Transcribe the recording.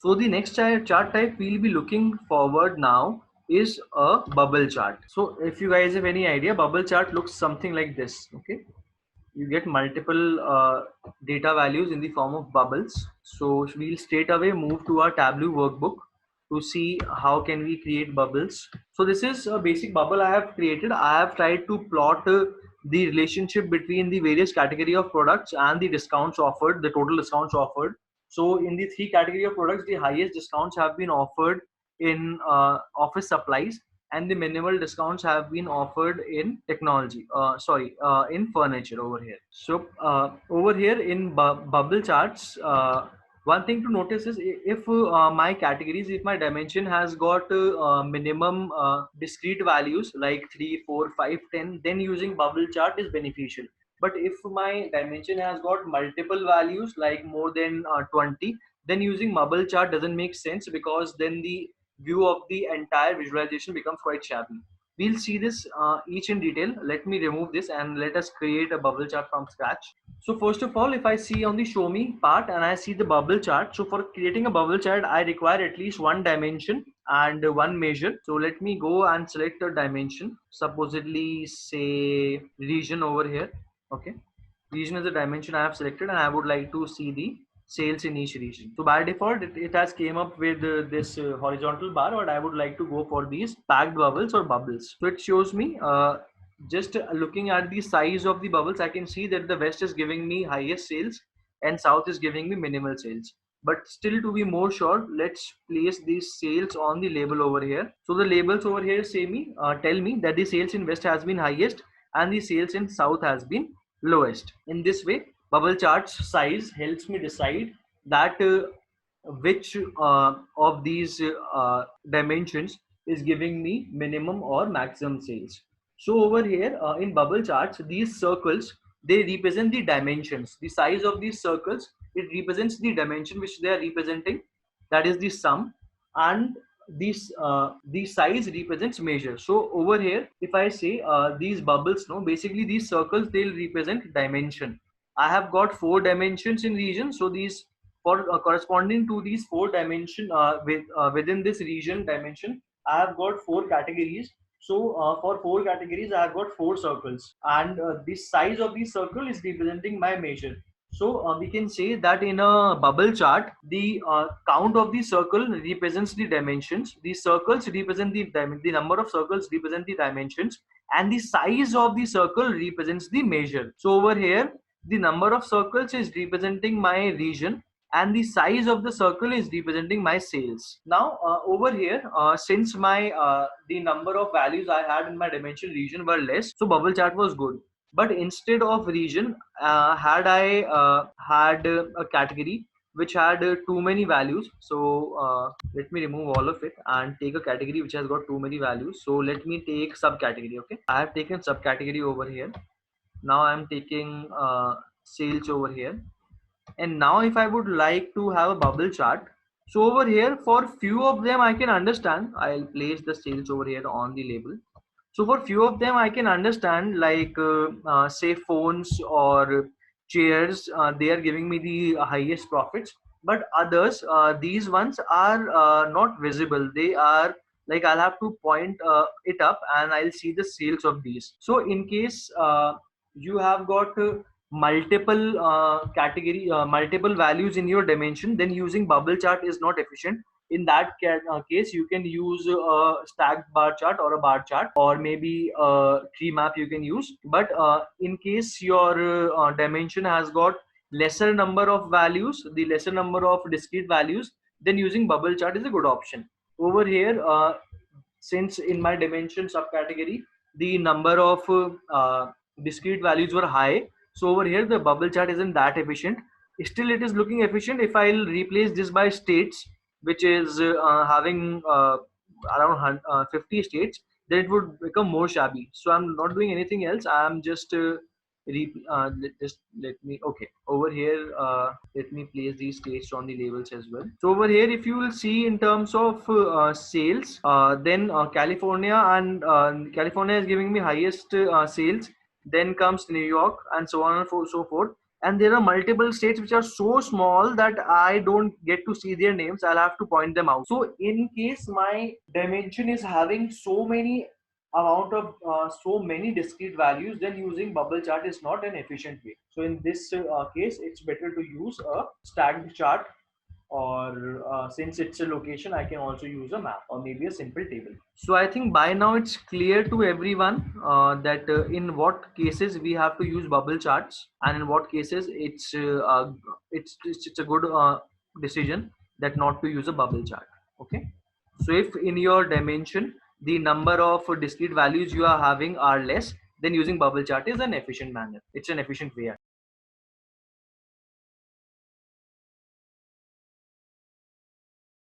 So the next chart type we'll be looking forward now is a bubble chart. So if you guys have any idea, bubble chart looks something like this. Okay, you get multiple data values in the form of bubbles. So we'll straight away move to our Tableau workbook to see how can we create bubbles. So this is a basic bubble I have created. I have tried to plot the relationship between the various category of products and the discounts offered, the total discounts offered. So in the three category of products, the highest discounts have been offered in office supplies, and the minimal discounts have been offered in technology, in furniture over here. So over here in bubble charts, one thing to notice is if my categories, if my dimension has got minimum discrete values like 3, 4, 5, 10, then using bubble chart is beneficial. But if my dimension has got multiple values like more than 20, then using bubble chart doesn't make sense, because then the view of the entire visualization becomes quite shabby. We'll see this each in detail. Let me remove this and let us create a bubble chart from scratch. So first of all, if I see on the show me part and I see the bubble chart, so for creating a bubble chart, I require at least one dimension and one measure. So let me go and select a dimension, supposedly say region over here. Okay, region is the dimension I have selected, and I would like to see the sales in each region. So by default, it has came up with this horizontal bar, but I would like to go for these packed bubbles or bubbles. So it shows me just looking at the size of the bubbles, I can see that the west is giving me highest sales and south is giving me minimal sales. But still, to be more sure, let's place these sales on the label over here. So the labels over here say me tell me that the sales in west has been highest and the sales in south has been lowest. In this way, bubble charts size helps me decide that which of these dimensions is giving me minimum or maximum sales. So over here in bubble charts, these circles, they represent the dimensions. The size of these circles, it represents the dimension which they are representing, that is the sum, and this the size represents measure. So over here, if I say these bubbles, no, basically these circles, they'll represent dimension. I have got 4 dimensions in region, so these for corresponding to these 4 dimension within this region dimension, I have got 4 categories. So for 4 categories, I have got 4 circles, and the size of the circle is representing my measure. So we can say that in a bubble chart, the count of the circle represents the dimensions. The circles represent the number of circles represent the dimensions, and the size of the circle represents the measure. So over here, the number of circles is representing my region, and the size of the circle is representing my sales. Now over here, since my the number of values I had in my dimension region were less, so bubble chart was good. But instead of region, had I had a category which had too many values. So let me remove all of it and take a category which has got too many values. So let me take subcategory. Okay, I have taken subcategory over here. Now I am taking sales over here. And now if I would like to have a bubble chart, so over here for few of them I can understand. I'll place the sales over here on the label. So for few of them I can understand, like say phones or chairs, they are giving me the highest profits. But others, these ones are not visible. They are like, I'll have to point it up and I'll see the sales of these. So in case you have got multiple category multiple values in your dimension, then using bubble chart is not efficient. In that case, you can use a stacked bar chart or a bar chart, or maybe a tree map you can use. But in case your dimension has got lesser number of values, the lesser number of discrete values, then using bubble chart is a good option. Over here, since in my dimension subcategory the number of discrete values were high, so over here the bubble chart isn't that efficient. Still it is looking efficient if I'll replace this by states, which is having around 50 states, then it would become more shabby. So I'm not doing anything else. I'm just just let me, okay, over here let me place these states on the labels as well. So over here, if you will see in terms of sales, then California, and California is giving me highest sales, then comes New York, and so on and so forth. and there are multiple states which are so small that I don't get to see their names. I'll have to point them out. So in case my dimension is having so many amount of so many discrete values, then using bubble chart is not an efficient way. So in this case, it's better to use a stacked chart, or since it's a location, I can also use a map or maybe a simple table. So I think by now it's clear to everyone that in what cases we have to use bubble charts, and in what cases it's a good decision that not to use a bubble chart. Okay, so if in your dimension the number of discrete values you are having are less, then using bubble chart is an efficient manner. It's an efficient way.